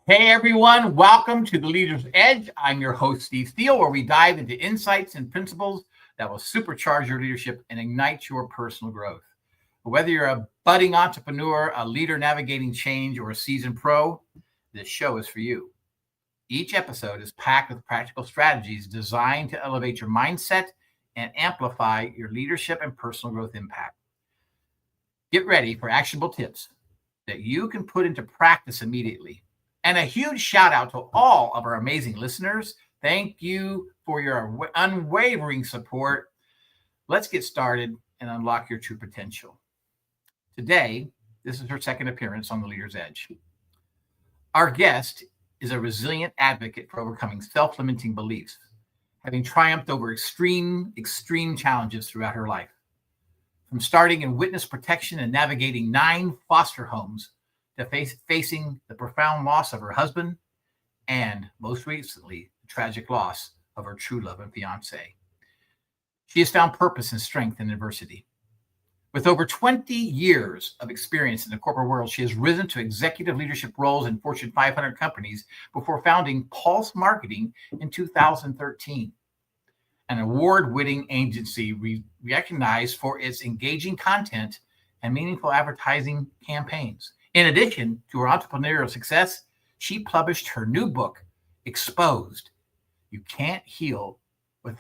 Hey everyone, welcome to the Leader's Edge. I'm your host, Steele, where we dive into insights and principles that will supercharge your leadership and ignite your personal growth. Whether you're a budding entrepreneur, a leader navigating change, or a seasoned pro, this show is for you. Each episode is packed with practical strategies designed to elevate your mindset and amplify your leadership and personal growth impact. Get ready for actionable tips that you can put into practice immediately. And a huge shout out to all of our amazing listeners. Thank you for your unwavering support. Let's get started and unlock your true potential. Today, this is her second appearance on the Leader's Edge. Our guest is a resilient advocate for overcoming self-limiting beliefs, having triumphed over extreme challenges throughout her life. From starting in witness protection and navigating 9 foster homes, to facing the profound loss of her husband, and most recently, the tragic loss of her true love and fiance. She has found purpose and strength in adversity. With over 20 years of experience in the corporate world, she has risen to executive leadership roles in Fortune 500 companies before founding Pulse Marketing in 2013, an award-winning agency recognized for its engaging content and meaningful advertising campaigns. In addition to her entrepreneurial success, she published her new book, Exposed. You can't heal you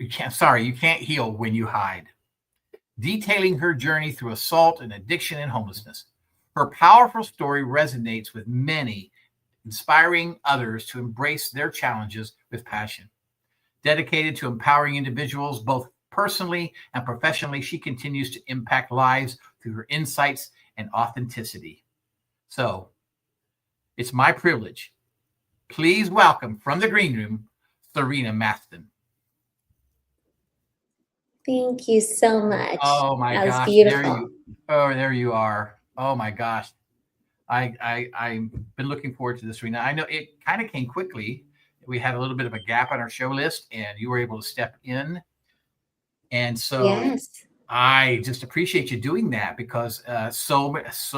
can't heal when you hide. Detailing her journey through assault and addiction and homelessness. Her powerful story resonates with many, inspiring others to embrace their challenges with passion. Dedicated to empowering individuals both personally and professionally, she continues to impact lives through her insights and authenticity. So it's my privilege. Please welcome from the green room, Serena Mastin. Thank you so much. Oh my that gosh. was beautiful. There you are. Oh my gosh. I've been looking forward to this, Serena. I know it kind of came quickly. We had a little bit of a gap on our show list and you were able to step in. And so Yes. I just appreciate you doing that because so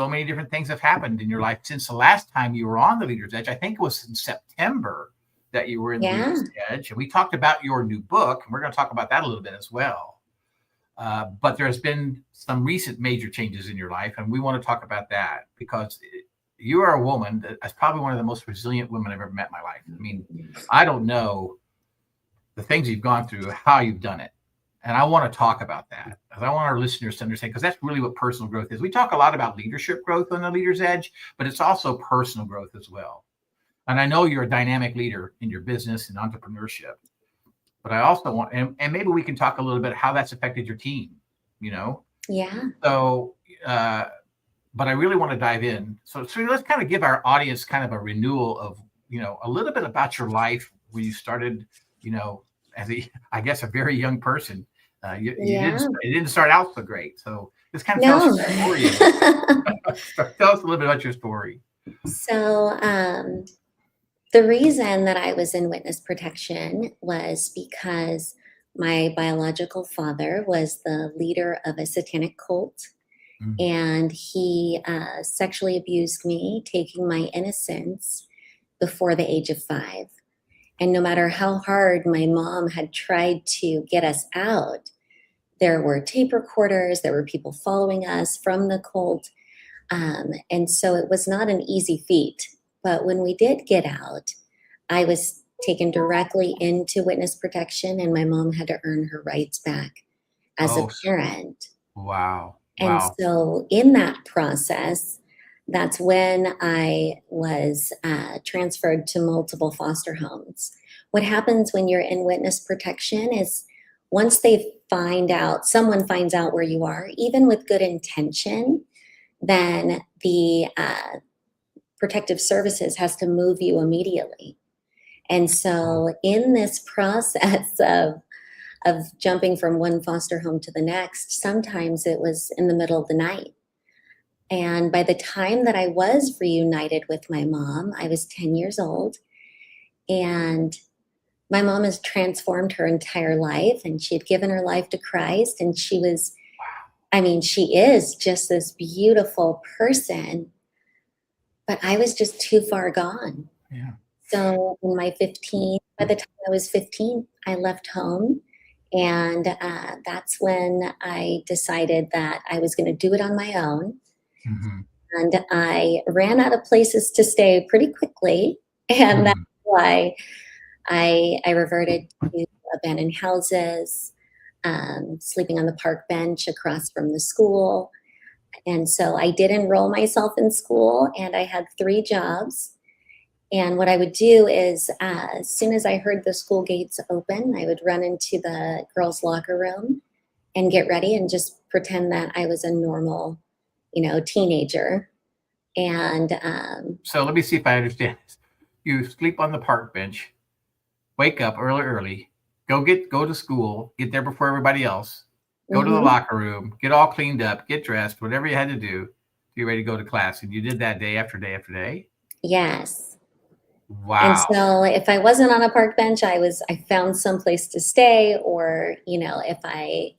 many different things have happened in your life since the last time you were on the Leader's Edge. I think it was in September that you were in the Leader's Edge. And we talked about your new book, and we're going to talk about that a little bit as well. But there's been some recent major changes in your life, and we want to talk about that because you are a woman that's probably one of the most resilient women I've ever met in my life. I mean, I don't know the things you've gone through, how you've done it. And I want to talk about that because I want our listeners to understand, because that's really what personal growth is. We talk a lot about leadership growth on the Leader's Edge, but it's also personal growth as well. And I know you're a dynamic leader in your business and entrepreneurship, but I also want, and maybe we can talk a little bit how that's affected your team, you know? Yeah. So, but I really want to dive in. So let's kind of give our audience kind of a renewal of, a little bit about your life when you started, as a very young person. You didn't start out so great. So just kind of tell us your story. Tell us a little bit about your story. So the reason that I was in witness protection was because my biological father was the leader of a satanic cult. Mm-hmm. And he sexually abused me, taking my innocence before the age of 5. And no matter how hard my mom had tried to get us out, there were tape recorders, there were people following us from the cult. And so it was not an easy feat. But when we did get out, I was taken directly into witness protection, and my mom had to earn her rights back as a parent. Wow. And so in that process, that's when I was transferred to multiple foster homes. What happens when you're in witness protection is once someone finds out where you are, even with good intention, then the protective services has to move you immediately. And so in this process of jumping from one foster home to the next, sometimes it was in the middle of the night. And by the time that I was reunited with my mom, I was 10 years old. And my mom has transformed her entire life, and she had given her life to Christ. And she is just this beautiful person. but I was just too far gone. Yeah. So by the time I was 15, I left home. And that's when I decided that I was going to do it on my own. Mm-hmm. And I ran out of places to stay pretty quickly. And that's why I reverted to abandoned houses, sleeping on the park bench across from the school. And so I did enroll myself in school, and I had 3 jobs. And what I would do is, as soon as I heard the school gates open, I would run into the girls' locker room and get ready and just pretend that I was a normal, teenager. And So let me see if I understand this. You sleep on the park bench, wake up early, go to school, get there before everybody else, go to the locker room, get all cleaned up, get dressed, whatever you had to do, get ready to go to class. And you did that day after day after day? yes. And Wow. so if I wasn't on a park bench, I found some place to stay, or, if I,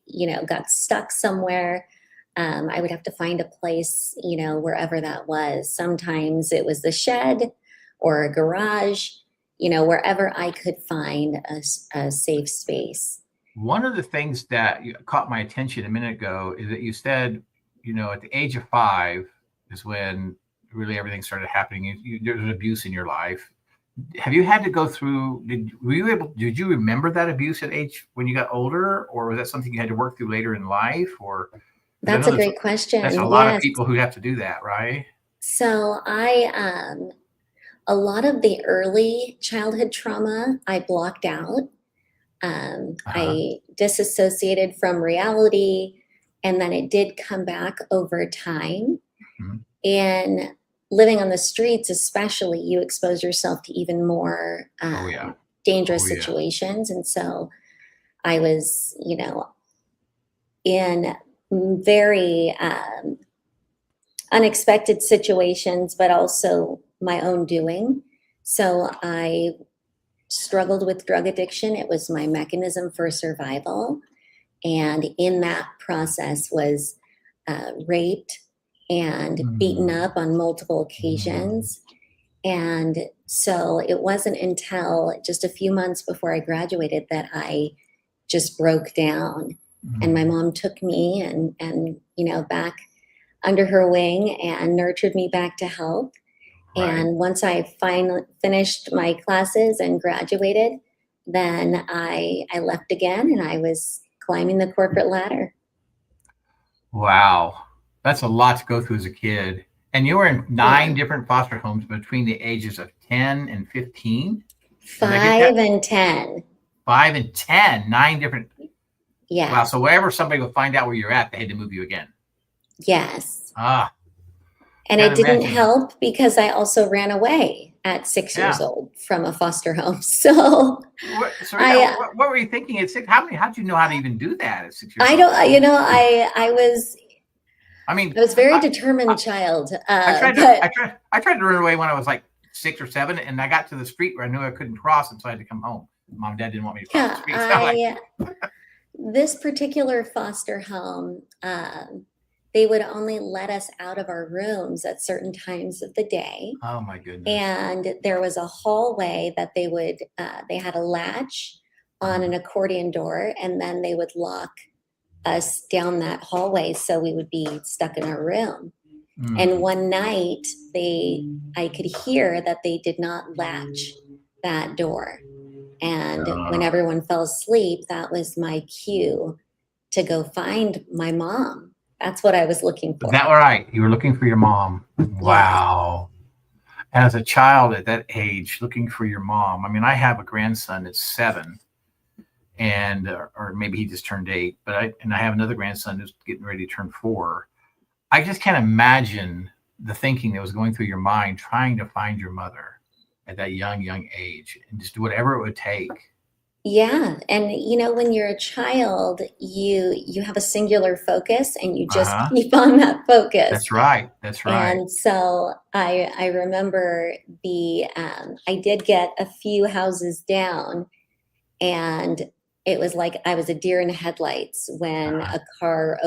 got stuck somewhere, I would have to find a place, wherever that was. Sometimes it was the shed or a garage, wherever I could find a safe space. One of the things that caught my attention a minute ago is that you said, at the age of 5 is when really everything started happening. There was abuse in your life. Have you had to go through, did you remember that abuse at age when you got older, or was that something you had to work through later in life? Or That's a great question. That's a lot of people who have to do that, right? So a lot of the early childhood trauma I blocked out. I disassociated from reality, and then it did come back over time. And living on the streets, especially, you expose yourself to even more dangerous situations. And so I was, in very unexpected situations, but also my own doing. So I struggled with drug addiction. It was my mechanism for survival. And in that process was raped and beaten up on multiple occasions. And so it wasn't until just a few months before I graduated that I just broke down. And my mom took me and back under her wing and nurtured me back to health. Right. And once I finally finished my classes and graduated, then I left again, and I was climbing the corporate ladder. Wow. That's a lot to go through as a kid. And you were in 9 different foster homes between the ages of 10 and 15? 5 and 10. 5 and 10, 9 different. Yes. Wow. So wherever somebody would find out where you're at, they had to move you again. Yes. And it didn't help because I also ran away at 6 years old from a foster home. So Serena, what were you thinking at 6? How did you know how to even do that at 6 years old? I don't, I was a very determined child. I tried to run away when I was like 6 or 7, and I got to the street where I knew I couldn't cross, and so I had to come home. Mom and Dad didn't want me to cross the street. So this particular foster home, they would only let us out of our rooms at certain times of the day. Oh my goodness. And there was a hallway that they had a latch on an accordion door, and then they would lock us down that hallway so we would be stuck in our room. And one night I could hear that they did not latch that door. And when everyone fell asleep, that was my cue to go find my mom. That's what I was looking for. Is that right? You were looking for your mom. Wow. Yes. As a child at that age, looking for your mom. I mean, I have a grandson that's 7, and or maybe he just turned 8. But I have another grandson who's getting ready to turn 4. I just can't imagine the thinking that was going through your mind trying to find your mother at that young age, and just do whatever it would take. Yeah. And when you're a child, you have a singular focus, and you just keep on that focus. That's right. And so I remember I did get a few houses down, and it was like I was a deer in headlights when Uh-huh. a car,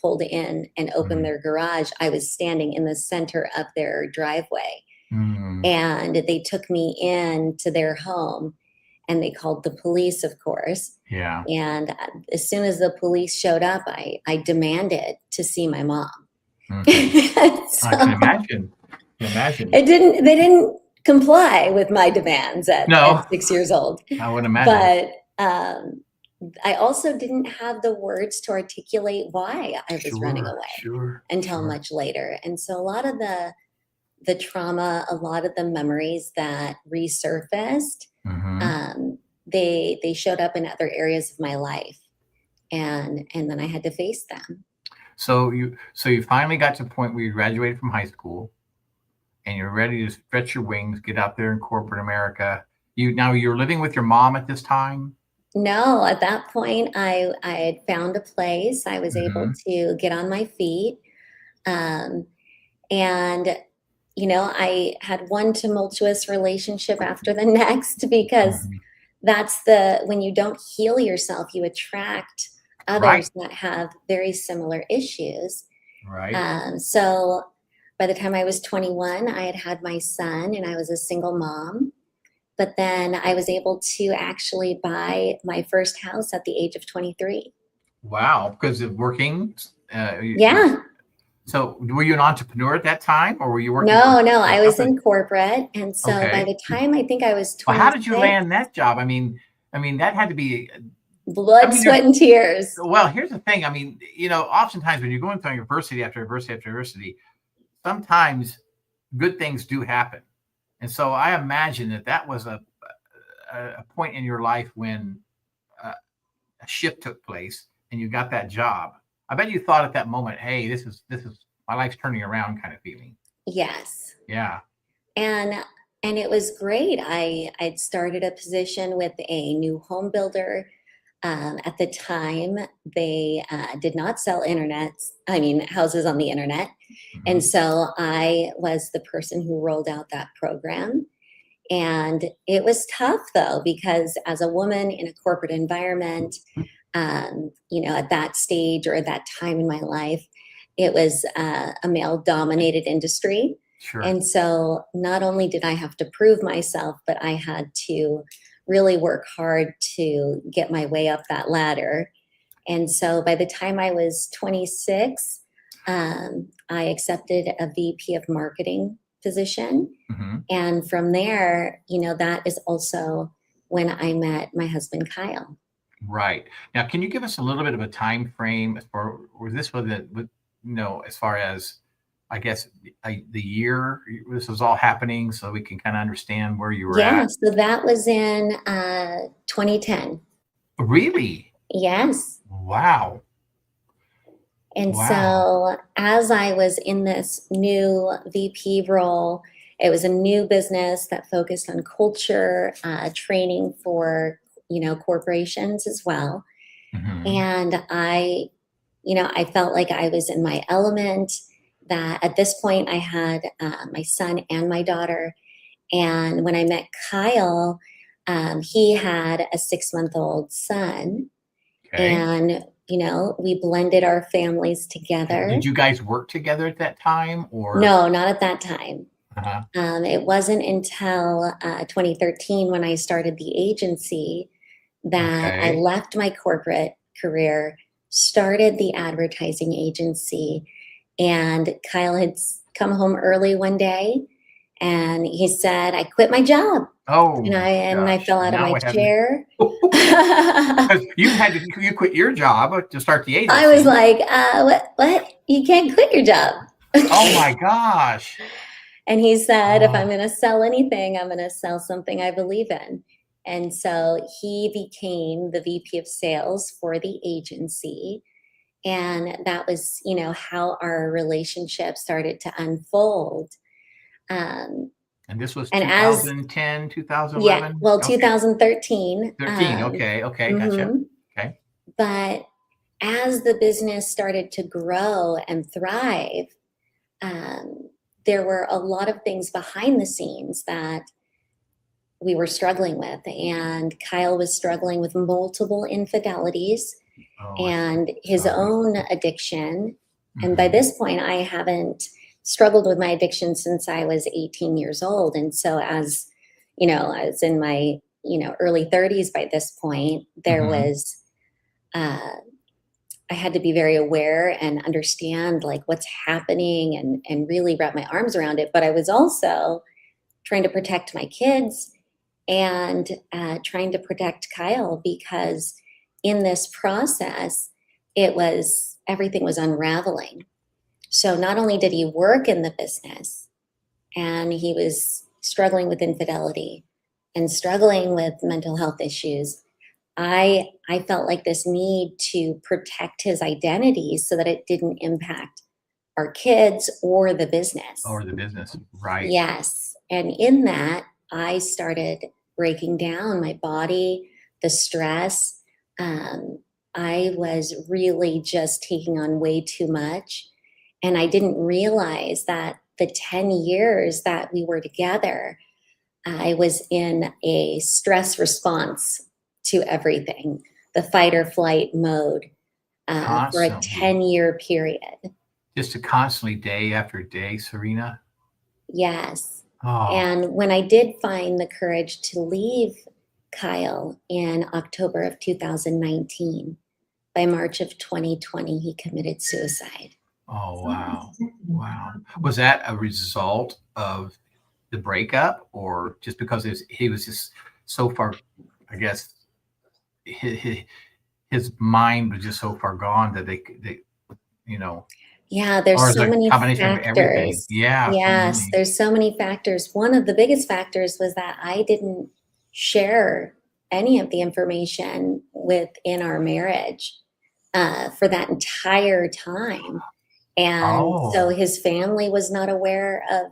pulled in and opened Mhm. their garage. I was standing in the center of their driveway, Mm. and they took me in to their home, and they called the police, of course. Yeah. And as soon as the police showed up, I demanded to see my mom. Mhm. I can So imagine. Can imagine. they didn't comply with my demands at No, 6 years old. I wouldn't imagine. But I also didn't have the words to articulate why I was running Sure, away sure, until sure. much later. And so a lot of the trauma, a lot of the memories that resurfaced, Mhm. um, they showed up in other areas of my life, and then I had to face them. So you finally got to the point where you graduated from high school and you're ready to stretch your wings, get out there in corporate America. You're living with your mom at this time? No, at that point, I had found a place. I was able Mhm. to get on my feet, um, and I had one tumultuous relationship after the next because Mhm. that's the when you don't heal yourself, you attract Right, others that have very similar issues. right. So by the time I was 21, I had had my son and I was a single mom. But then I was able to actually buy my first house at the age of 23. Wow, because of working, you Yeah. so were you an entrepreneur at that time, or were you working No, no, for a I was company? in corporate. And so by Okay. the time I think I was Well, how did you 26, land that job? I mean, that had to be I blood, mean, sweat, there's and tears. well, here's the thing. I mean, oftentimes when you're going through university after university after university, sometimes good things do happen. And so I imagine that was a point in your life when uh, a shift took place and you got that job. I bet you thought at that moment, "Hey, this is my life's turning around," kind of feeling. Yes. Yeah. And and it was great. I'd started a position with a new home builder. At the time, they did not sell houses on the internet. And Hmm. so I was the person who rolled out that program. And it was tough though, because as a woman in a corporate environment, at that stage or at that time in my life, it was a male dominated industry. Sure. And so not only did I have to prove myself, but I had to really work hard to get my way up that ladder. And so by the time I was 26, I accepted a VP of marketing position. Hmm. And from there, that is also when I met my husband, Kyle. Right. Now, can you give us a little bit of a time frame as far was this as far as I guess the year this was all happening, so we can kind of understand where you were Yeah, at? so that was in 2010. Really? Yes. Wow. And Wow. so as I was in this new VP role, it was a new business that focused on culture, training for, corporations as well. Hmm. And I felt like I was in my element, that at this point I had my son and my daughter. And when I met Kyle, he had a 6-month-old son. Okay. And, we blended our families together. Did you guys work together at that time, or? No, not at that time. Uh-huh. It wasn't until 2013 when I started the agency that I Okay. left my corporate career, started the advertising agency, and Kyle had come home early one day and he said, "I quit my job." Oh And I gosh. fell out of Now my what happened? chair. Because you quit your job to start the I was agency. like, what? You can't quit your job." Oh my gosh. And he said, "If I'm Oh, going to sell anything, I'm going to sell something I believe in." And so he became the VP of sales for the agency. And that was, how our relationship started to unfold. Um, and this was and as 2010, Yeah, 2011. well, Okay. 2013. 13. Okay. Okay. Gotcha. Mhm. Okay. But as the business started to grow and thrive, um, there were a lot of things behind the scenes that we were struggling with. And Kyle was struggling with multiple infidelities and his own addiction. And by this point, I haven't struggled with my addiction since I was 18 years old. And so as you know, I was in my, early 30s by this point, there was, I had to be very aware and understand like what's happening and really wrap my arms around it. But I was also trying to protect my kids and trying to protect Kyle, because in this process, everything was unraveling. So not only did he work in the business and he was struggling with infidelity and struggling with mental health issues, I felt like this need to protect his identity so that it didn't impact our kids or the business. Right. Yes. And in that, I started breaking down my body, the stress. I was really just taking on way too much. And I didn't realize that the 10 years that we were together, I was in a stress response to everything, the fight or flight mode for a 10-year period. Just to constantly, day after day, Serena? Yes. Oh. And when I did find the courage to leave Kyle in October of 2019, by March of 2020, he committed suicide. Oh, wow. Wow. Was that a result of the breakup, or just because he was just so far, I guess, his mind was just so far gone that they Yeah, there's so many factors. Yeah. Yes, there's so many factors. One of the biggest factors was that I didn't share any of the information within our marriage for that entire time. And so his family was not aware of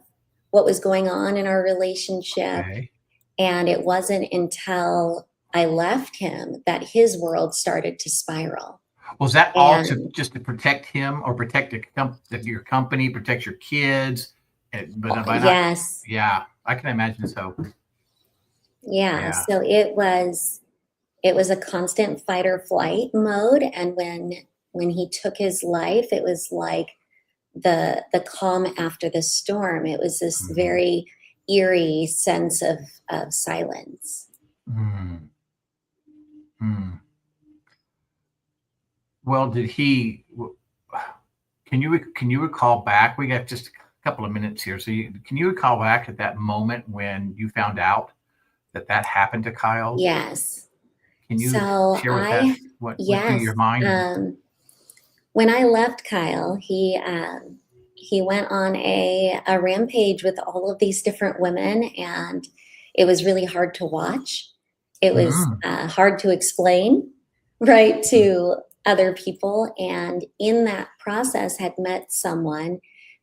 what was going on in our relationship. Okay. And it wasn't until I left him that his world started to spiral. Was that all just to protect him, or protect your company, protect your kids? Yes. Yeah, I can imagine so. Yeah. So it was a constant fight or flight mode. And when he took his life, it was like the calm after the storm. It was this very eerie sense of silence. Well, can you recall back? We got just a couple of minutes here. So can you recall back at that moment when you found out that happened to Kyle? Yes. Can you share with us what went through your mind? When I left Kyle, he went on a rampage with all of these different women, and it was really hard to watch. It was hard to explain, right, to other people. And in that process, had met someone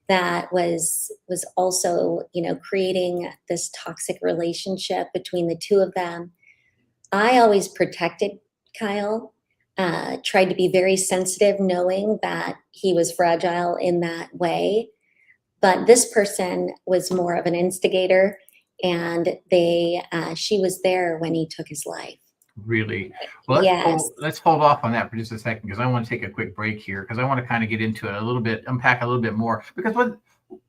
that was also, creating this toxic relationship between the two of them. I always protected Kyle, tried to be very sensitive, knowing that he was fragile in that way. But this person was more of an instigator, and she was there when he took his life. Really? Well, let's hold off on that for just a second, because I want to take a quick break here, because I want to kind of get into it a little bit, unpack a little bit more. Because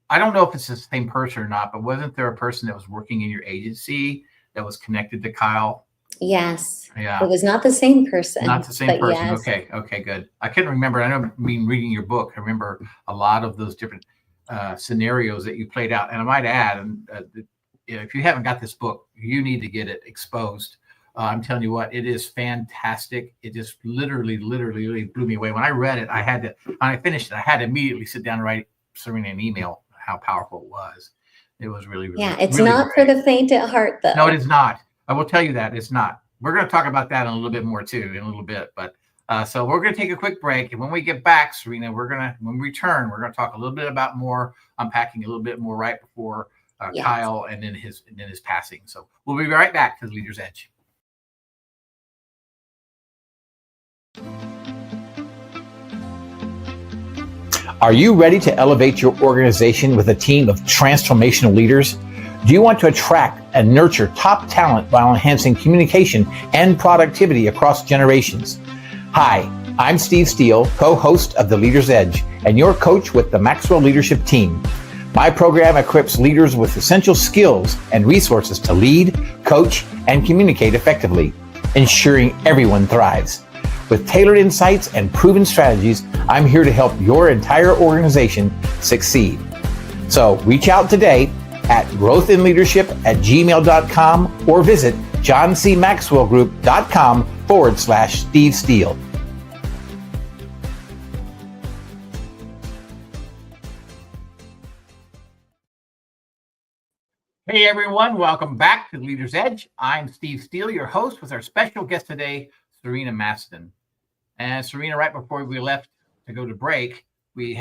I don't know if it's the same person or not, but wasn't there a person that was working in your agency that was connected to Kyle? Yes. Yeah. It was not the same person. Not the same person. Yes. Okay, good. I couldn't remember. I know, reading your book, I remember a lot of those different scenarios that you played out. And I might add, if you haven't got this book, you need to get it exposed. I'm telling you what, it is fantastic. It just literally blew me away. When I read it, when I finished it, I had to immediately sit down and write Serena an email how powerful it was. It was really it's really not great. For the faint at heart, though. No, it is not. I will tell you that it's not. We're going to talk about that in a little bit more too, in a little bit. But so we're going to take a quick break, and when we get back, Serena, when we return, we're going to talk a little bit about unpacking a little bit more right before Kyle and then his passing. So we'll be right back to the Leader's Edge. Are you ready to elevate your organization with a team of transformational leaders? Do you want to attract and nurture top talent while enhancing communication and productivity across generations? Hi, I'm Steve Steele, co-host of The Leader's Edge, and your coach with the Maxwell Leadership Team. My program equips leaders with essential skills and resources to lead, coach, and communicate effectively, ensuring everyone thrives. With tailored insights and proven strategies, I'm here to help your entire organization succeed. So reach out today at growthinleadership@gmail.com or visit johncmaxwellgroup.com/Steve Steele. Hey everyone, welcome back to The Leader's Edge. I'm Steve Steele, your host, with our special guest today, Serena Mastin. And Serena, right before we left to go to break, we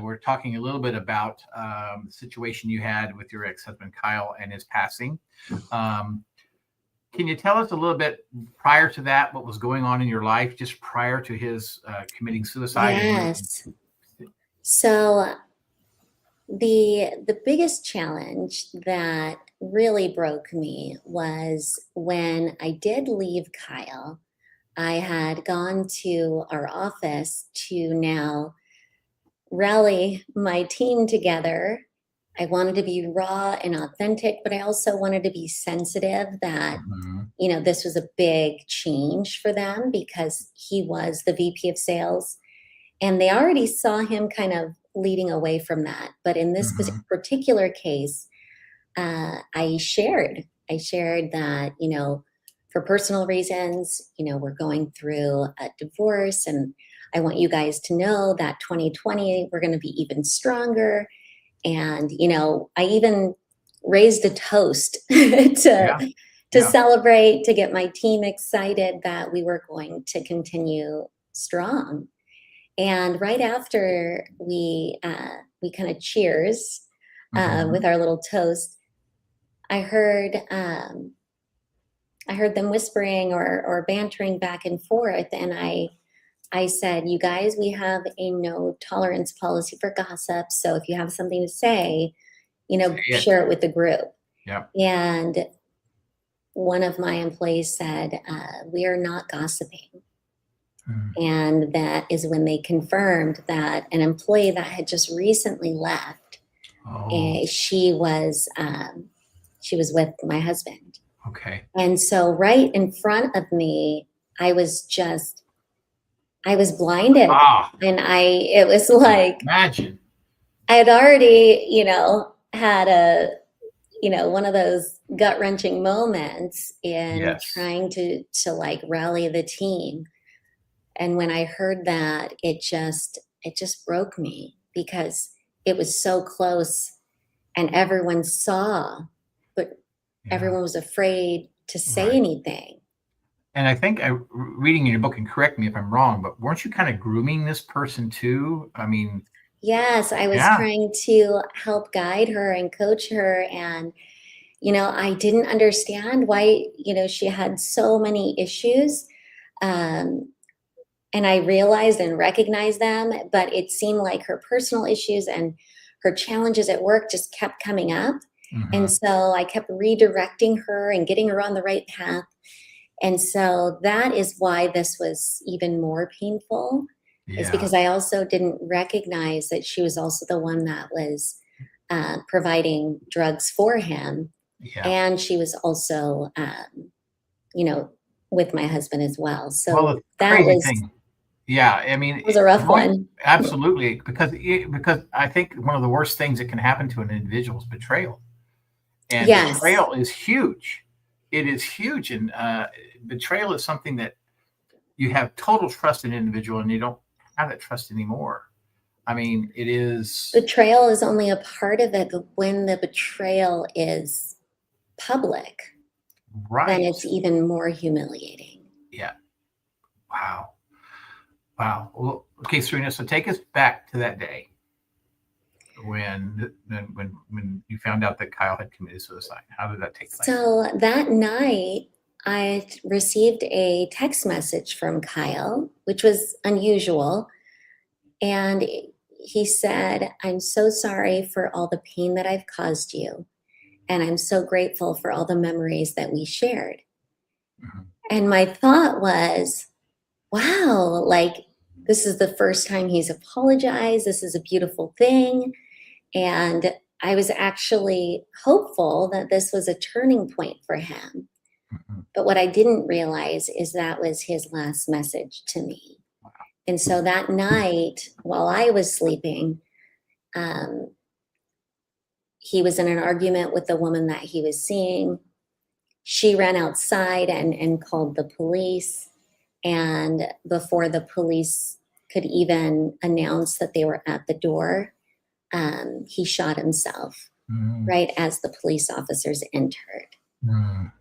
were talking a little bit about the situation you had with your ex-husband Kyle and his passing. Can you tell us a little bit prior to that, what was going on in your life just prior to his committing suicide? Yes. So the biggest challenge that really broke me was when I did leave Kyle. I had gone to our office to now rally my team together. I wanted to be raw and authentic, but I also wanted to be sensitive that, this was a big change for them because he was the VP of sales and they already saw him kind of leading away from that. But in this particular case, I shared that, for personal reasons, we're going through a divorce and I want you guys to know that 2020, we're going to be even stronger. And, I even raised a toast to celebrate, to get my team excited that we were going to continue strong. And right after we kind of cheers with our little toast, I heard them whispering or bantering back and forth, and I said, "You guys, we have a no tolerance policy for gossip. So if you have something to say, share it with the group." Yeah. And one of my employees said, "We are not gossiping." And that is when they confirmed that an employee that had just recently left, she was with my husband. Okay. And so right in front of me, I was blinded. And it was like, imagine. I had already, had one of those gut-wrenching moments in trying to like rally the team. And when I heard that, it just broke me because it was so close and everyone saw, but everyone was afraid to say anything. And I think reading in your book, and correct me if I'm wrong, but weren't you kind of grooming this person too? I mean, yes, I was trying to help guide her and coach her. And, I didn't understand why, she had so many issues. And I realized and recognized them, but it seemed like her personal issues and her challenges at work just kept coming up. And so I kept redirecting her and getting her on the right path. And so that is why this was even more painful, is because I also didn't recognize that she was also the one that was providing drugs for him. Yeah. And she was also, with my husband as well. So that was thing. Yeah, I mean, it was a rough one. Absolutely, because I think one of the worst things that can happen to an individual is betrayal, and betrayal is huge. It is huge, and betrayal is something that you have total trust in an individual, and you don't have that trust anymore. I mean, it is betrayal is only a part of it, but when the betrayal is public, then it's even more humiliating. Yeah. Wow. Well, okay, Serena. So take us back to that day when you found out that Kyle had committed suicide. How did that take place? So that night, I received a text message from Kyle, which was unusual, and he said, "I'm so sorry for all the pain that I've caused you, And I'm so grateful for all the memories that we shared. Mhm. And my thought was, wow, like this is the first time he's apologized. This is a beautiful thing. And I was actually hopeful that this was a turning point for him. Mhm. But what I didn't realize is that was his last message to me. And so that night, while I was sleeping, um, he was in an argument with the woman that he was seeing. She ran outside and called the police. And before the police could even announce that they were at the door, he shot himself Mhm. right as the police officers entered. Mhm.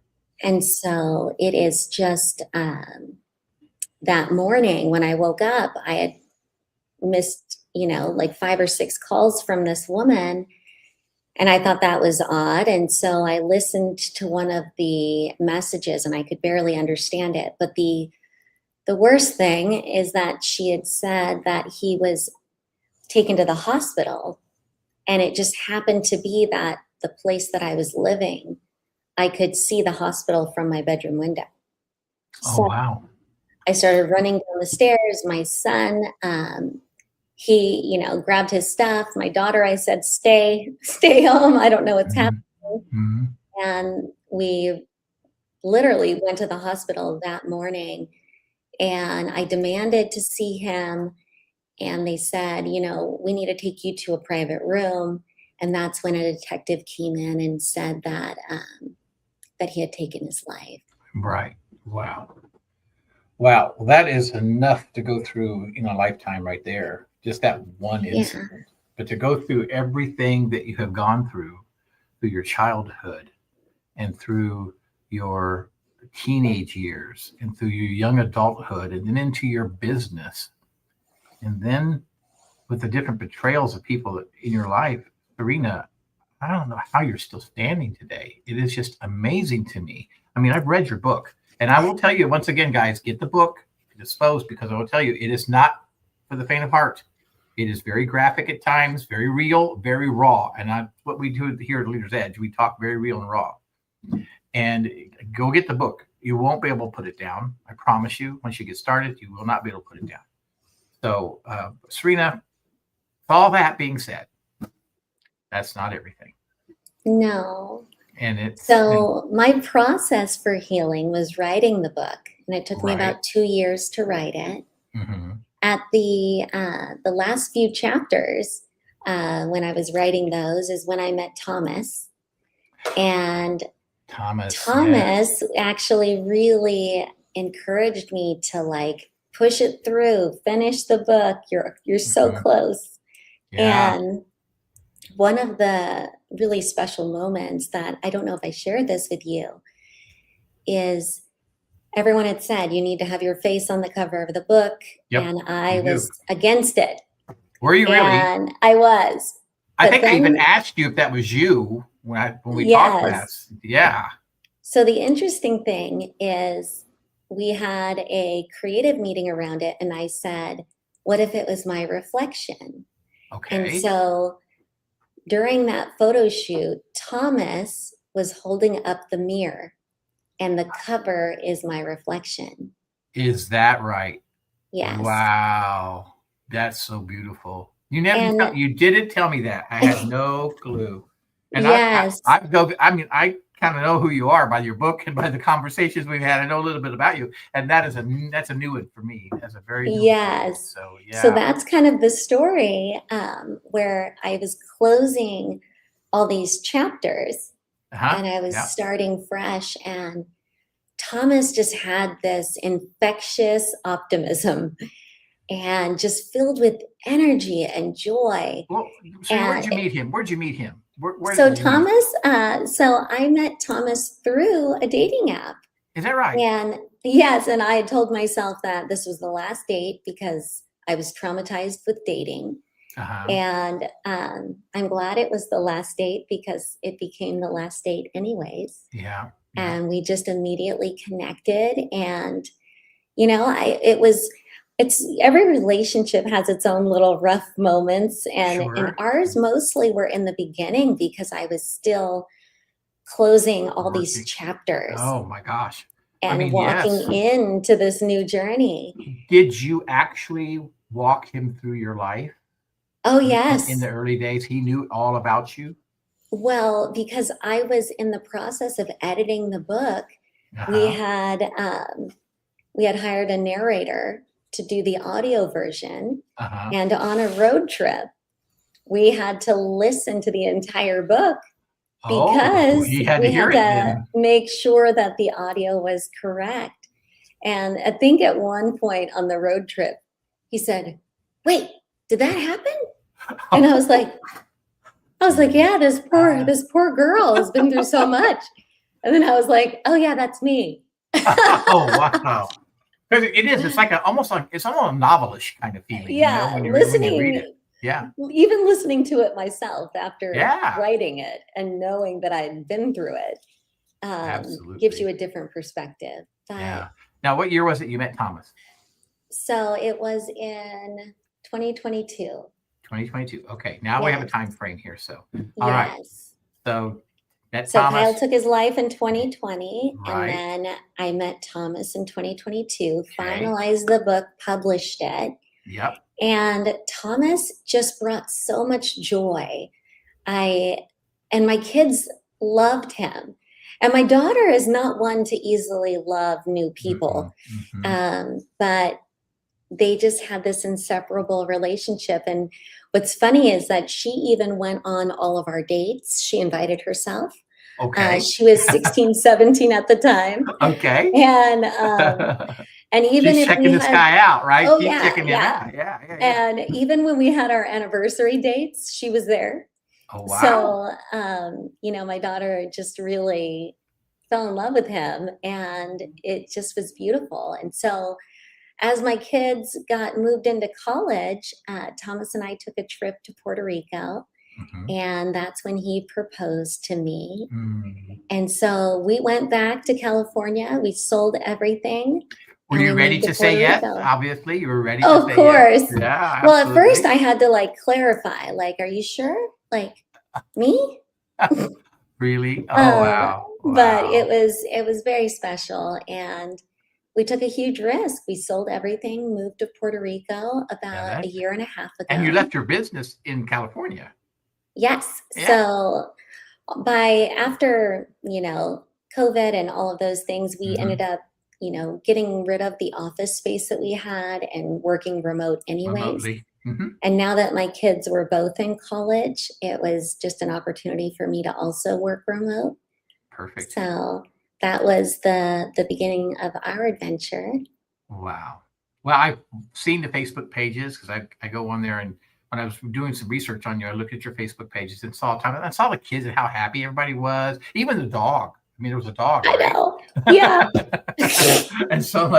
And so it is just that morning when I woke up, I had missed, like 5 or 6 calls from this woman. And I thought that was odd. And so I listened to one of the messages and I could barely understand it. But the worst thing is that she had said that he was taken to the hospital. And it just happened to be that the place that I was living, I could see the hospital from my bedroom window. Oh, So wow. I started running down the stairs. My son, he, grabbed his stuff. My daughter, I said, stay home. I don't know what's happening. Mhm. Mhm. And we literally went to the hospital that morning and I demanded to see him. And they said, we need to take you to a private room. And that's when a detective came in and said that he had taken his life. Right. Wow. Wow. Well, that is enough to go through in a lifetime right there. Just that one Yeah. incident. But to go through everything that you have gone through your childhood and through your teenage years and through your young adulthood and then into your business. And then with the different betrayals of people in your life, Serena, I don't know how you're still standing today. It is just amazing to me. I mean, I've read your book, and I will tell you once again, guys, get the book disposed because I will tell you it is not for the faint of heart. It is very graphic at times, very real, very raw. And what we do here at Leader's Edge, we talk very real and raw. And go get the book. You won't be able to put it down. I promise you. Once you get started, you will not be able to put it down. So, Serena, with all that being said, that's not everything. No. And it's So my process for healing was writing the book. And it took me right. about 2 years to write it. Mm-hmm. At the last few chapters, when I was writing those, is when I met Thomas. And Thomas actually really encouraged me to like push it through, finish the book. You're so Mhm. close. Yeah. And one of the really special moments that I don't know if I shared this with you is everyone had said you need to have your face on the cover of the book, Yep. and I You do. was against it. Were you really? And I was. I But think I even then, asked you if that was you when we talked yes. last. Yeah. So the interesting thing is we had a creative meeting around it, and I said, what if it was my reflection? And Okay. so during that photo shoot, Thomas was holding up the mirror, and the cover is my reflection. Is that right? Yes. Wow. That's so beautiful. You never And you didn't tell me that. I had no clue. And yes. I kind of know who you are by your book and by the conversations we've had. I know a little bit about you, and that's a new one for me. That's a very new one. Yes. So yeah. So that's kind of the story where I was closing all these chapters and I was starting fresh. And Thomas just had this infectious optimism and just filled with energy and joy. Well, so where'd you meet him? Where'd you meet him? Where So did you meet? Thomas, so I met Thomas through a dating app. Is that right? And yes, and I had told myself that this was the last date because I was traumatized with dating. Uh-huh. And I'm glad it was the last date because it became the last date anyways. Yeah. And we just immediately connected. And, it's every relationship has its own little rough moments. And Sure. ours mostly were in the beginning because I was still closing all these Working. chapters Oh my gosh. and walking into this new journey. Did you actually walk him through your life? Oh, In yes. the early days, he knew all about you? Well, because I was in the process of editing the book, we had hired a narrator to do the audio version. And on a road trip, we had to listen to the entire book because he had we to hear had it to then. make sure that the audio was correct. And I think at one point on the road trip, he said, "Wait, did that happen?" And I was like, "Yeah, this poor girl has been through so much." And then I was like, "Oh yeah, that's me." Oh wow. Because it's like almost a novelish kind of feeling, Yeah, when you read it. Yeah. Even listening to it myself after Yeah. writing it and knowing that I had been through it, Absolutely. gives you a different perspective. But, yeah. Now, what year was it you met Thomas? So it was in 2022. 2022. Okay. Now we have a time frame here. So, all right. So, Kyle took his life in 2020, right. and then I met Thomas in 2022, finalized the book, published it. Yep. And Thomas just brought so much joy. And my kids loved him. And my daughter is not one to easily love new people. But they just had this inseparable relationship. And what's funny is that she even went on all of our dates. She invited herself. Okay. She was 16, 17 at the time. Okay. And even she's if checking this guy out, right? Oh, she's yeah, checking him out. Yeah. And even when we had our anniversary dates, she was there. Oh, wow. So, my daughter just really fell in love with him, and it just was beautiful. And so as my kids got moved into college, Thomas and I took a trip to Puerto Rico. And that's when he proposed to me. And so we went back to California. We sold everything. Were you ready to say yes? Obviously, you were ready to say yes. Of course. Yeah, well, at first I had to clarify, are you sure? Me? Really? Oh, wow. But it was very special. And we took a huge risk. We sold everything, moved to Puerto Rico about a year and a half ago. And you left your business in California. Yes. Yeah. So after, COVID and all of those things, we ended up, getting rid of the office space that we had and working remote anyways. And now that my kids were both in college, it was just an opportunity for me to also work remote. Perfect. So that was the beginning of our adventure. Wow. Well, I've seen the Facebook pages because I go on there, and when I was doing some research on you, I looked at your Facebook pages and saw the kids and how happy everybody was, even the dog. I mean, there was a dog, right? I know. Yeah. And so,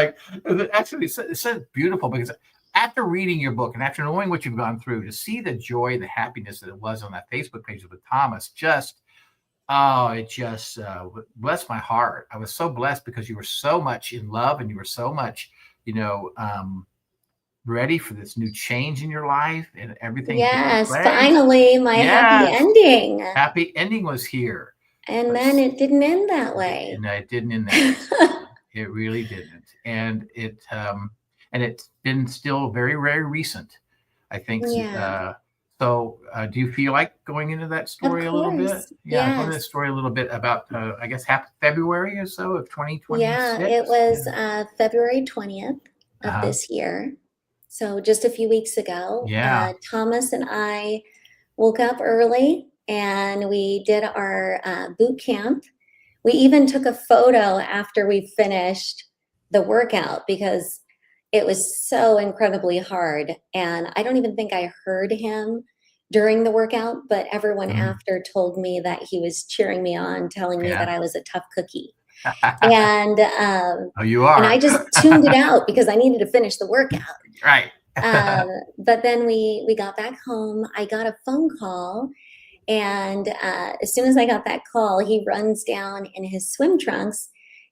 actually, it says beautiful, because after reading your book and after knowing what you've gone through, to see the joy, the happiness that it was on that Facebook page with Thomas, it just blessed my heart. I was so blessed because you were so much in love, and you were so much, ready for this new change in your life and everything. Yes, finally, my happy ending. Happy ending was here. And then it didn't end that way. And it didn't end that way. It really didn't. And it's been still very, very recent, I think. Yeah. So do you feel like going into that story a little bit? Yeah, go into that story a little bit about, I guess, February or so of 2026? Yeah, it was February 20th of this year. So just a few weeks ago. Yeah. Thomas and I woke up early, and we did our boot camp. We even took a photo after we finished the workout because it was so incredibly hard. And I don't even think I heard him during the workout, but everyone after told me that he was cheering me on, telling me that I was a tough cookie. And you are. And I just tuned it out because I needed to finish the workout. Right. But then we got back home. I got a phone call. And as soon as I got that call, he runs down in his swim trunks,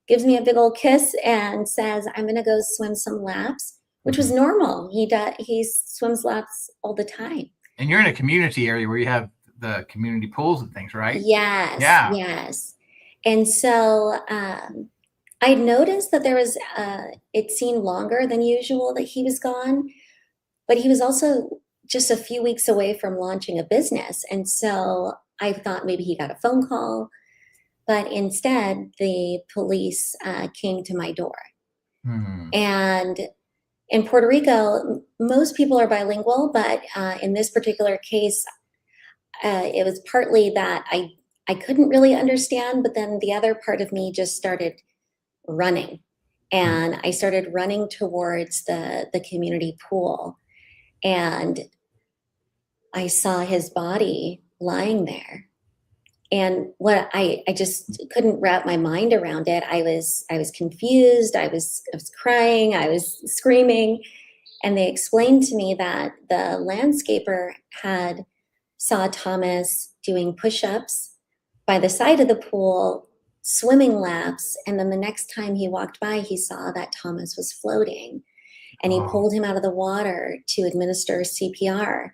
gives me a big old kiss, and says, "I'm going to go swim some laps," which was normal. He swims laps all the time. And you're in a community area where you have the community pools and things, right? Yes. Yeah. Yes. And so I noticed that there was, it seemed longer than usual that he was gone, but he was also just a few weeks away from launching a business. And so I thought maybe he got a phone call, but instead the police came to my door. And in Puerto Rico, most people are bilingual, but in this particular case, it was partly that I couldn't really understand, but then the other part of me just started running. And I started running towards the community pool. And I saw his body lying there. And what I just couldn't wrap my mind around it. I was confused. I was crying. I was screaming. And they explained to me that the landscaper had saw Thomas doing push-ups by the side of the pool, swimming laps. And then the next time he walked by, he saw that Thomas was floating. And he pulled him out of the water to administer CPR.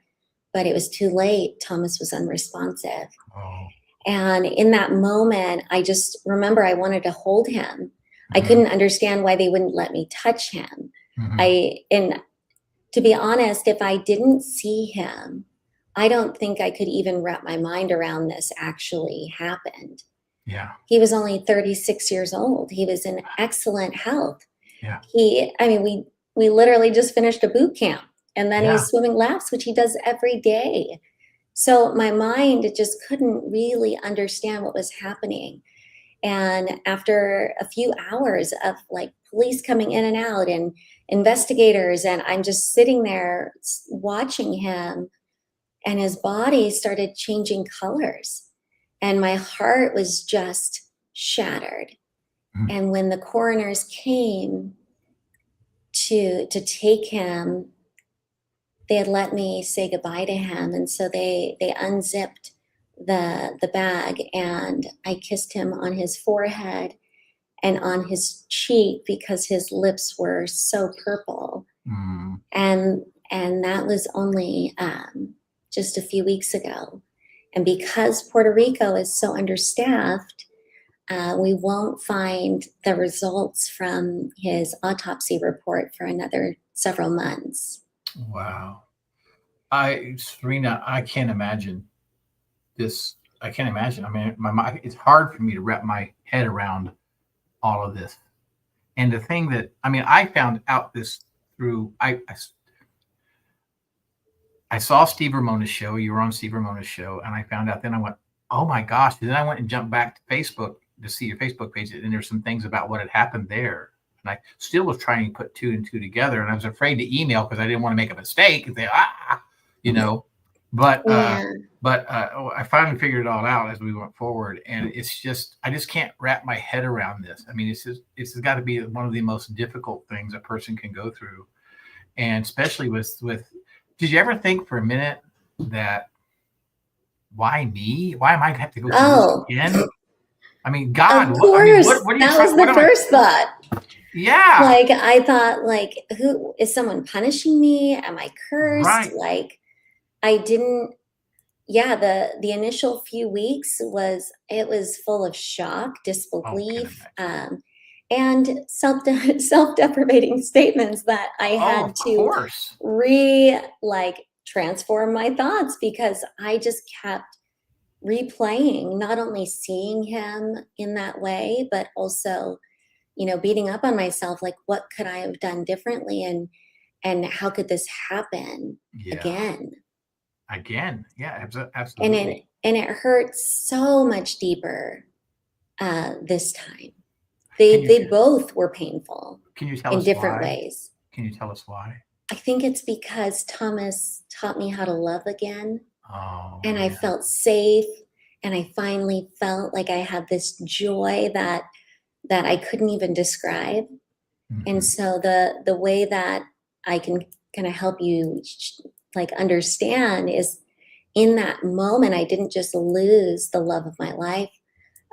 But it was too late. Thomas was unresponsive. And in that moment, I just remember I wanted to hold him. I couldn't understand why they wouldn't let me touch him. And to be honest, if I didn't see him, I don't think I could even wrap my mind around this actually happened. Yeah. He was only 36 years old. He was in excellent health. Yeah. We literally just finished a boot camp, and then he's swimming laps, which he does every day. So my mind just couldn't really understand what was happening. And after a few hours of like police coming in and out and investigators, and I'm just sitting there watching him, and his body started changing colors. And my heart was just shattered. And when the coroners came to take him, they had let me say goodbye to him. And so they unzipped the bag, and I kissed him on his forehead and on his cheek because his lips were so purple. And that was only just a few weeks ago. And because Puerto Rico is so understaffed, we won't find the results from his autopsy report for another several months. Wow. Serena, I can't imagine this. I can't imagine. I mean, it's hard for me to wrap my head around all of this. And the thing that, I found out this through, I saw Steve Ramona's show. You were on Steve Ramona's show. And I found out, then I went, oh my gosh. And then I went and jumped back to Facebook to see your Facebook page. And there's some things about what had happened there. And I still was trying to put two and two together. And I was afraid to email because I didn't want to make a mistake and say, but I finally figured it all out as we went forward. And it's just, I just can't wrap my head around this. I mean, it's got to be one of the most difficult things a person can go through. And especially with, did you ever think for a minute that, why me? Why am I going to have to go through this again? I mean, God, of course, what are you that trying, was the first thought. Yeah. Like, I thought, like, who is someone punishing me? Am I cursed? Right. Like, I didn't, the initial few weeks was full of shock, disbelief, and self-deprecating statements that I had to transform my thoughts, because I just kept replaying, not only seeing him in that way, but also, beating up on myself, like, what could I have done differently, and how could this happen again? Yeah, absolutely. And it hurts so much deeper this time. They both were painful. Can you tell in us different why? ways. Can you tell us why? I think it's because Thomas taught me how to love again. And I felt safe, and I finally felt like I had this joy that I couldn't even describe. And so the way that I can kind of help you understand is, in that moment, I didn't just lose the love of my life.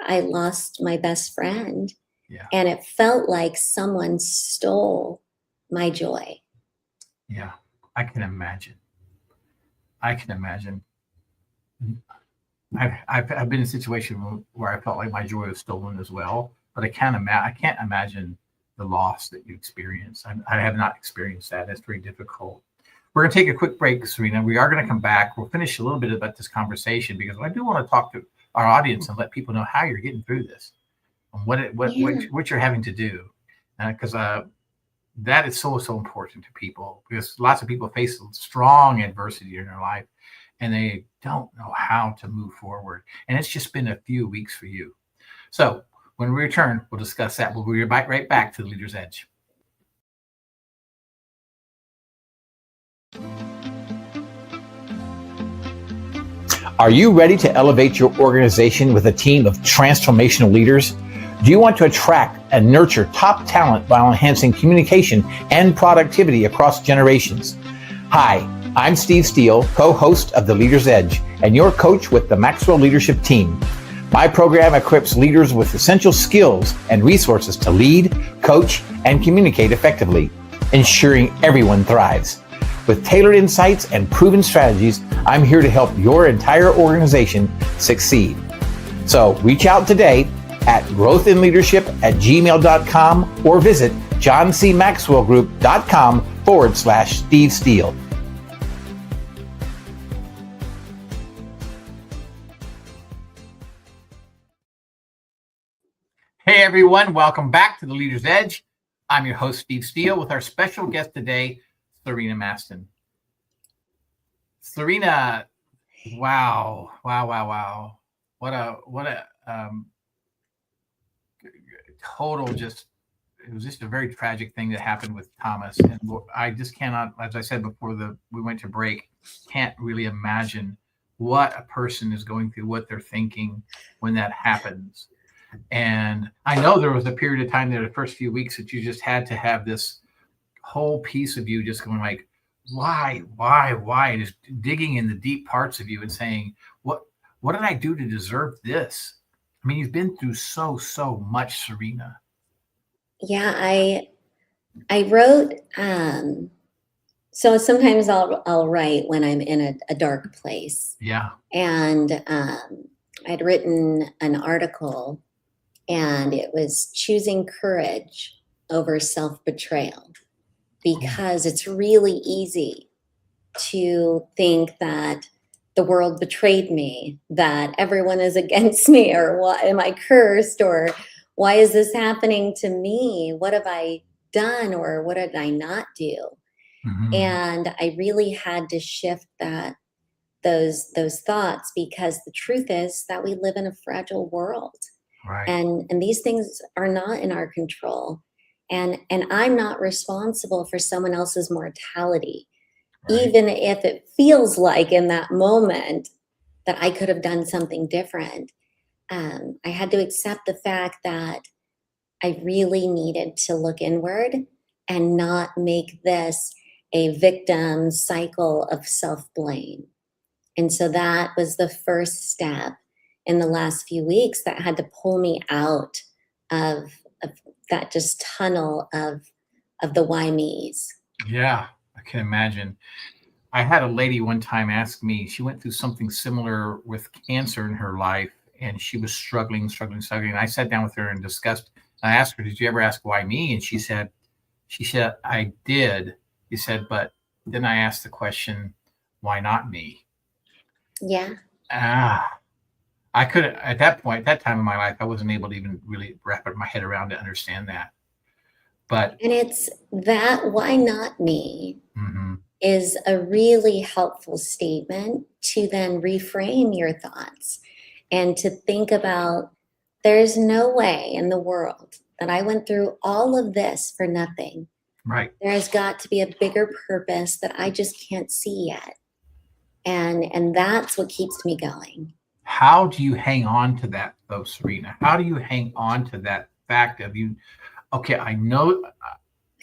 I lost my best friend. And it felt like someone stole my joy. Yeah, I can imagine. I've been in a situation where I felt like my joy was stolen as well, but I can't imagine the loss that you experience. I have not experienced that. It's very difficult. We're going to take a quick break, Serena. We are going to come back. We'll finish a little bit about this conversation because I do want to talk to our audience and let people know how you're getting through this and what you're having to do, because that is so important to people, because lots of people face strong adversity in their life and they don't know how to move forward. And it's just been a few weeks for you. So when we return, we'll discuss that. We'll be right back to the Leader's Edge. Are you ready to elevate your organization with a team of transformational leaders? Do you want to attract and nurture top talent while enhancing communication and productivity across generations? Hi, I'm Steele, co-host of The Leader's Edge, and your coach with the Maxwell Leadership Team. My program equips leaders with essential skills and resources to lead, coach, and communicate effectively, ensuring everyone thrives. With tailored insights and proven strategies, I'm here to help your entire organization succeed. So reach out today at growthinleadership@gmail.com or visit johncmaxwellgroup.com/Steve Steele. Hey everyone, welcome back to the Leader's Edge. I'm your host, Steve Steele, with our special guest today, Serena Mastin. Serena, wow. What a total it was just a very tragic thing that happened with Thomas. And I just cannot, as I said before we went to break, can't really imagine what a person is going through, what they're thinking when that happens. And I know there was a period of time there, the first few weeks, that you just had to have this whole piece of you just going like, why, and just digging in the deep parts of you and saying, what did I do to deserve this? I mean, you've been through so much, Serena. Yeah, I wrote, so sometimes I'll write when I'm in a dark place. Yeah. And I'd written an article, and it was choosing courage over self-betrayal, because it's really easy to think that the world betrayed me, that everyone is against me, or what, am I cursed, or why is this happening to me? What have I done, or what did I not do? Mm-hmm. And I really had to shift those thoughts, because the truth is that we live in a fragile world. Right. And these things are not in our control. And I'm not responsible for someone else's mortality, right, even if it feels like in that moment that I could have done something different. I had to accept the fact that I really needed to look inward and not make this a victim cycle of self-blame. And so that was the first step in the last few weeks that had to pull me out of that just tunnel of the why me's. Yeah, I can imagine. I had a lady one time ask me, she went through something similar with cancer in her life, and she was struggling. And I sat down with her and discussed. I asked her, "Did you ever ask why me?" And she said, "I did." She said, "But then I asked the question, why not me?" Yeah. I couldn't, at that time in my life, I wasn't able to even really wrap my head around to understand that. And it's that why not me, mm-hmm, is a really helpful statement to then reframe your thoughts and to think about, there's no way in the world that I went through all of this for nothing. Right. There's got to be a bigger purpose that I just can't see yet. And that's what keeps me going. How do you hang on to that, though, Serena? How do you hang on to that fact of you? Okay, I know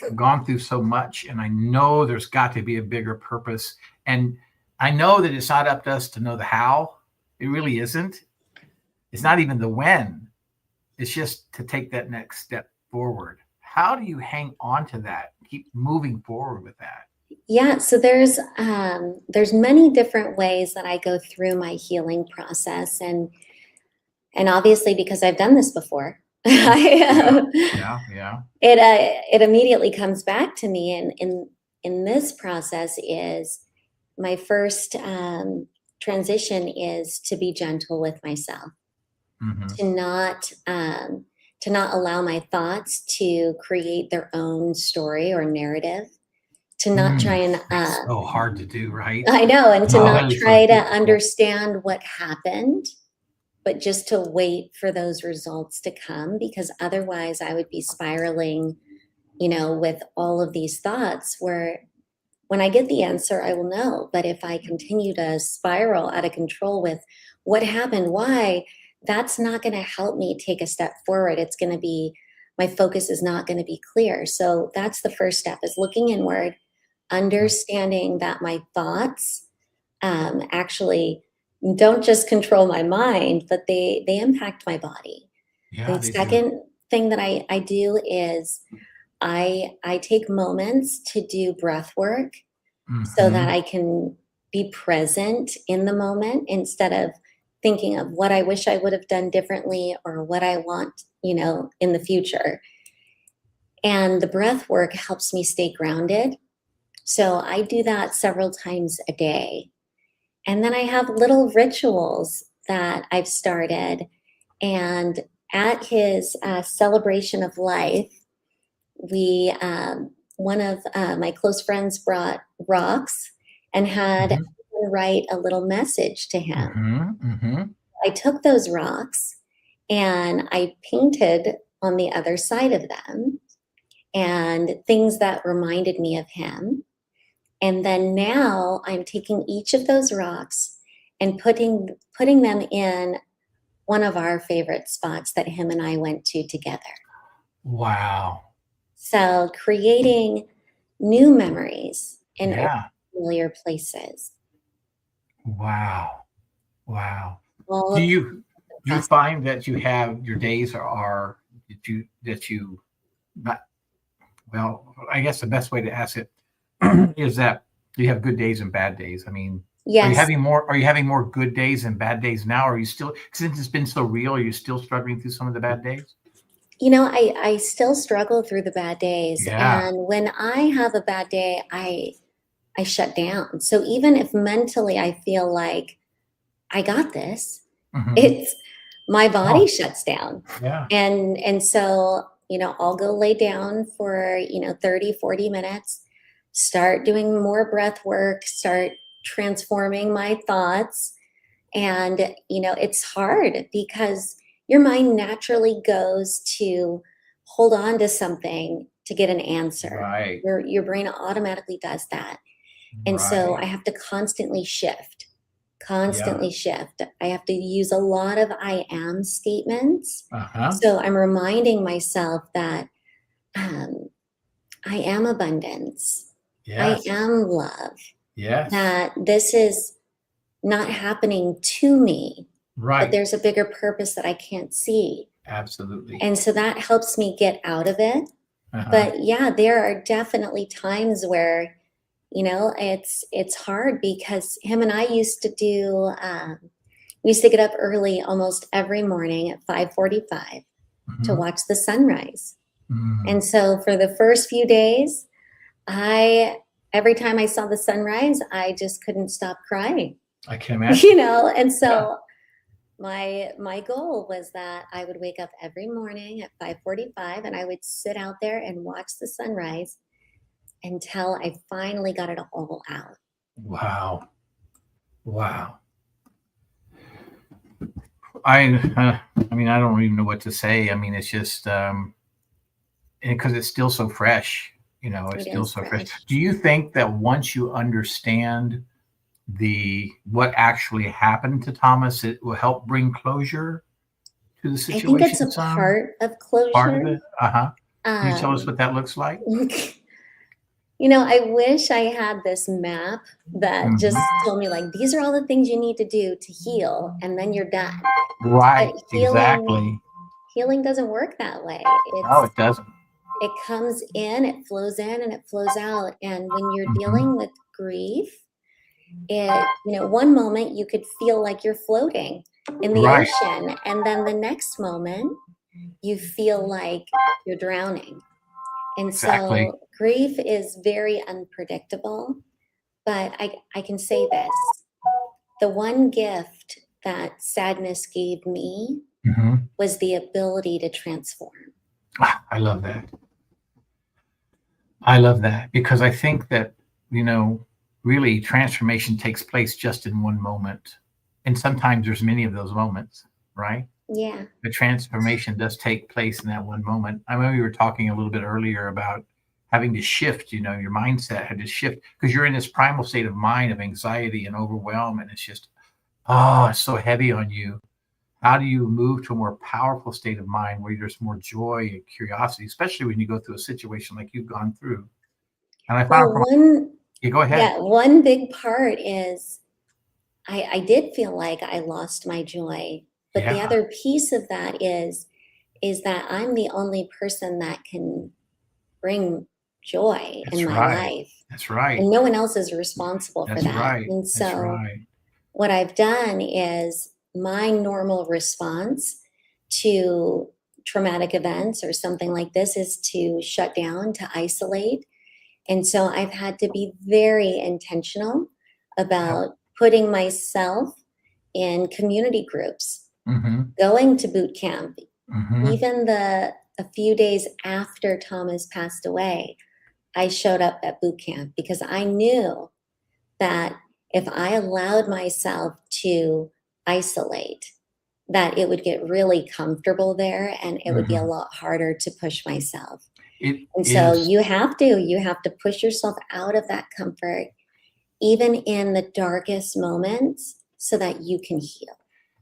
I've gone through so much, and I know there's got to be a bigger purpose. And I know that it's not up to us to know the how. It really isn't. It's not even the when. It's just to take that next step forward. How do you hang on to that? Keep moving forward with that? Yeah, so there's many different ways that I go through my healing process, and obviously because I've done this before, Yeah, I, yeah. it immediately comes back to me, and in this process is my first transition is to be gentle with myself, Hmm. to not allow my thoughts to create their own story or narrative, to not try and That's so hard to do, right? I know, and to Oh, not that is so try to difficult. understand what happened, but just to wait for those results to come, because otherwise I would be spiraling, with all of these thoughts where when I get the answer, I will know. But if I continue to spiral out of control with what happened, why, that's not going to help me take a step forward. It's going to be, my focus is not going to be clear. So that's the first step, is looking inward, understanding that my thoughts actually don't just control my mind, but they impact my body. Yeah, The they do. second thing that I do is I take moments to do breath work so that Hmm. I can be present in the moment instead of thinking of what I wish I would have done differently or what I want, in the future. And the breath work helps me stay grounded. So I do that several times a day. And then I have little rituals that I've started. And at his celebration of life, we one of my close friends brought rocks and had Hmm. everyone write a little message to him. Hmm. Hmm. I took those rocks and I painted on the other side of them and things that reminded me of him. And then now I'm taking each of those rocks and putting them in one of our favorite spots that him and I went to together. Wow. So creating new memories in old Yeah. familiar places. Wow. Wow. All Do of you process. find that you have your days are that you not well, I guess the best way to ask it is that you have good days and bad days. I mean, Yes. are you having more good days and bad days now? Are you still, since it's been so real, are you still struggling through some of the bad days? I still struggle through the bad days. Yeah. And when I have a bad day, I shut down. So even if mentally I feel like I got this, Hmm. it's my body Oh, shuts down. yeah. And so, I'll go lay down for, 30, 40 minutes, start doing more breath work, start transforming my thoughts. And, it's hard because your mind naturally goes to hold on to something to get an answer. Right. Your brain automatically does that. And so Right. I have to Yeah. constantly shift. I have to use a lot of I am statements. Uh-huh. So I'm reminding myself that um, I am abundance, I Yes. am love, Yes. that this is not happening to me, but Right. there's a bigger purpose that I can't see. Absolutely. And so that helps me get out of it. Uh-huh. But yeah, there are definitely times where it's hard because him and I used to do we used to get up early almost every morning at 5:45 to Hmm. watch the sunrise. Mm. And so for the first few days, I every time I saw the sunrise, I just couldn't stop crying. I can imagine. And Yeah. so my goal was that I would wake up every morning at 5:45 and I would sit out there and watch the sunrise until I finally got it all out. Wow. Wow. I, I mean, I don't even know what to say. I mean, it's just, because it's still so fresh, it's It still is so fresh. fresh. Do you think that once you understand what actually happened to Thomas, it will help bring closure to the I think it's situation? a Some part of part of closure. it. Uh-huh. Can you tell us Um, what that looks like? I wish I had this map that just Hmm. told me, like, these are all the things you need to do to heal, and then you're done. But Right. healing Exactly. healing doesn't work that way. No, It's it doesn't. It comes in, it flows in, and it flows out. And when you're Mhm. dealing with grief, one moment you could feel like you're floating in the Right. ocean, and then the next moment you feel like you're drowning. And Exactly. so grief is very unpredictable, but I can say this. The one gift that sadness gave me Mhm. was the ability to transform. I love that. I love that because I think that, you know, really transformation takes place just in one moment. And sometimes there's many of those moments, right? Yeah. The transformation does take place in that one moment. I know you were talking a little bit earlier about having to shift, your mindset had to shift because you're in this primal state of mind of anxiety and overwhelm. And it's just, oh, it's so heavy on you. How do you move to a more powerful state of mind where there's more joy and curiosity, especially when you go through a situation like you've gone through? And I found Well, from you go ahead. one big part is I did feel like I lost my joy, but the Yeah, other piece of that is that I'm the only person that can bring joy in that's my right. life, That's right. and no one else is responsible for That's that. right. And That's so right. what I've done is my normal response to traumatic events or something like this is to shut down, to isolate. And so I've had to be very intentional Yep. about putting myself in community groups, Mhm. going to boot camp, Mhm. even a few days after Thomas passed away. I showed up at boot camp because I knew that if I allowed myself to isolate, that it would get really comfortable there and it would be a Mhm. lot harder to push myself. It And so is, you have to push yourself out of that comfort, even in the darkest moments, so that you can heal.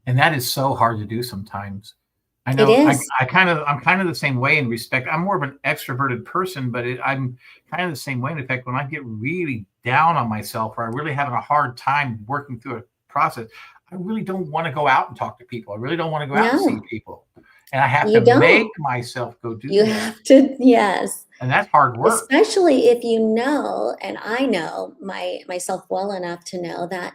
and that is so hard to do sometimes. I It know is. I'm kind of the same way in respect. I'm more of an extroverted person, but I'm kind of the same way. In fact, when I get really down on myself or I really having a hard time working through a process, I really don't want to go out and talk to people. I really don't want to go out and see No, people. And I have to you make don't. myself go do You that. have to, yes. And that's hard work. Especially if you know, and I know myself well enough to know that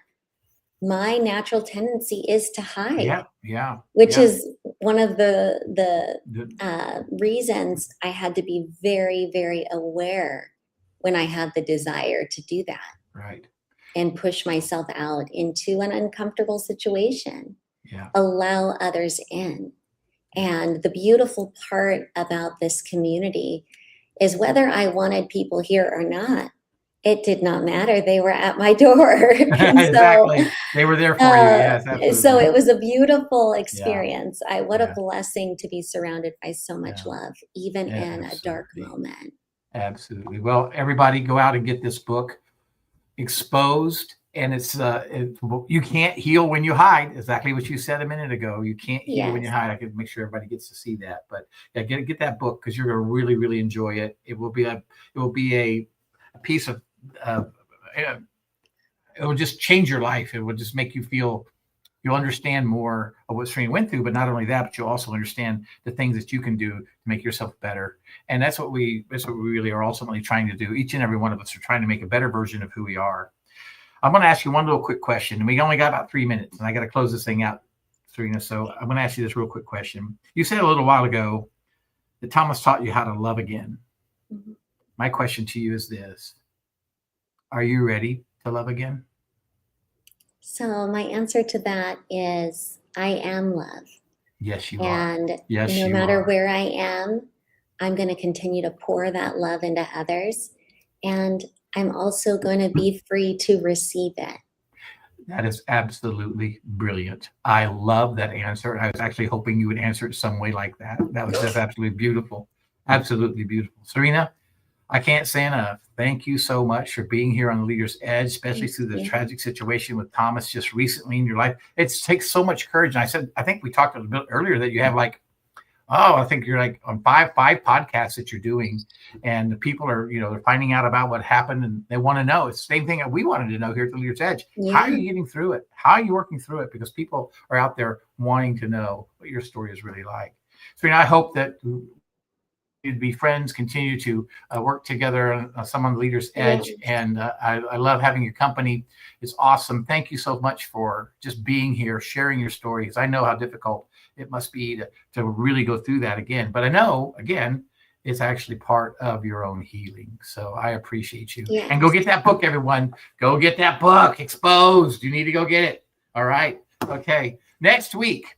my natural tendency is to hide, Yeah, yeah, which yeah. is one of the The- reasons I had to be very, very aware when I had the desire to do that right. and push myself out into an uncomfortable situation, Yeah, allow others in. yeah. And the beautiful part about this community is whether I wanted people here or not, it did not matter. They were at my door. And Exactly. They were there for you. uh, Yes, so absolutely. it was a beautiful Yeah, experience. What a yeah, blessing to be surrounded by so much yeah, love, even yeah, in a dark absolutely. moment. Absolutely. Well, everybody go out and get this book, Exposed. And you can't heal when you hide. Exactly what you said a minute ago. You can't heal when you Yes. hide. I could make sure everybody gets to see that. But yeah, get that book because you're going to really, really enjoy it. It will be a piece of uh, it will just change your life. It will just make you feel you'll understand more of what Serena went through, but not only that, but you'll also understand the things that you can do to make yourself better. And that's what we really are ultimately trying to do. Each and every one of us are trying to make a better version of who we are. I'm going to ask you one little quick question, and we only got about 3 minutes, and I got to close this thing out, Serena. So I'm going to ask you this real quick question. You said a little while ago that Thomas taught you how to love again. Mhm. My question to you is this: are you ready to love again? So my answer to that is I am love. Yes, you are. And Yes, no you matter are. where I am, I'm going to continue to pour that love into others. And I'm also going to be free to receive it. That is absolutely brilliant. I love that answer. I was actually hoping you would answer it some way like that. That was just absolutely beautiful. Absolutely beautiful. Serena, I can't say enough. Thank you so much for being here on the Leader's Edge, especially Thank through the you. tragic situation with Thomas just recently in your life. It takes so much courage. And I think we talked a bit earlier that you have like, oh, I think you're like on five podcasts that you're doing, and the people are, they're finding out about what happened and they want to know. It's the same thing that we wanted to know here at the Leader's Edge. How are Yeah. you getting through it? How are you working through it? Because people are out there wanting to know what your story is really like. So, I hope that to be friends, continue to work together on some on the Leader's Edge. And I love having your company. It's awesome. Thank you so much for just being here, sharing your stories. I know how difficult it must be to really go through that again. But I know, again, it's actually part of your own healing. So I appreciate you. Yes. And go get that book, everyone. Go get that book, Exposed. You need to go get it. All right. Okay. Next week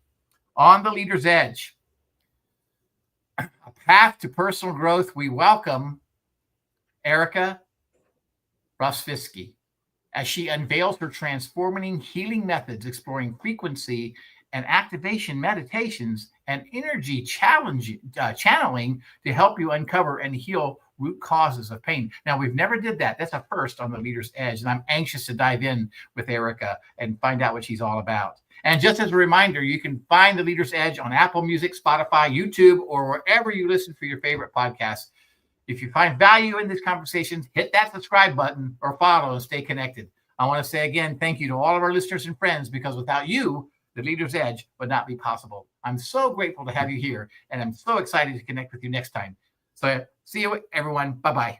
on the Leader's Edge, a path to personal growth, we welcome Erica Rosfisky as she unveils her transforming healing methods, exploring frequency and activation meditations and energy channeling to help you uncover and heal root causes of pain. Now, we've never did that. That's a first on the Leader's Edge, and I'm anxious to dive in with Erica and find out what she's all about. And just as a reminder, you can find the Leader's Edge on Apple Music, Spotify, YouTube, or wherever you listen for your favorite podcasts. If you find value in this conversation, hit that subscribe button or follow and stay connected. I want to say again, thank you to all of our listeners and friends, because without you, the Leader's Edge would not be possible. I'm so grateful to have you here, and I'm so excited to connect with you next time. So see you, everyone. Bye-bye.